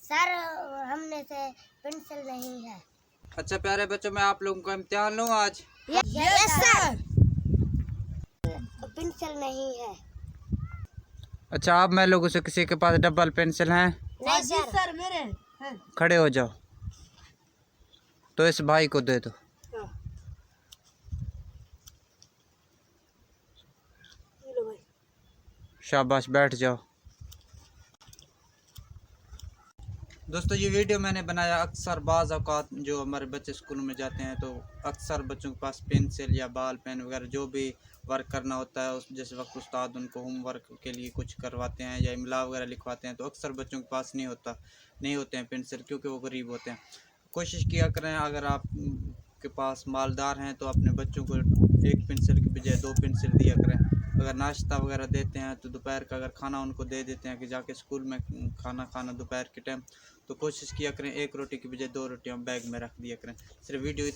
Sir हमने से pencil नहीं है। अच्छा प्यारे बच्चों, मैं आप लोगों का इम्तिहान लूँ आज। Yes sir. पेंसिल नहीं है। अच्छा, आप मैं लोगों से किसी के पास डबल पेंसिल हैं? नहीं सर मेरे हैं। खड़े हो जाओ, तो इस भाई को दे दो। शाबाश, बैठ जाओ। दोस्तों, ये वीडियो मैंने बनाया अक्सर बाज़ औक़ात जो हमारे बच्चे स्कूल में जाते हैं तो अक्सर बच्चों के पास पेंसिल या बॉल पेन वगैरह जो भी वर्क करना होता है उस जिस वक्त उस्ताद उनको होम वर्क के लिए कुछ करवाते हैं या इमला वगैरह लिखवाते हैं तो अक्सर बच्चों के पास नहीं होते हैं पेंसिल, क्योंकि वो गरीब होते हैं। कोशिश किया करें, अगर आप के पास मालदार हैं तो अपने बच्चों को एक पेंसिल की बजाय 2 पेंसिल दिया करें। अगर नाश्ता वगैरह देते हैं तो दोपहर का अगर खाना उनको दे देते हैं कि जाके स्कूल में खाना खाना दोपहर के टाइम, तो कोशिश किया करें 1 रोटी की बजाय 2 रोटियां बैग में रख दिया करें। सिर्फ वीडियो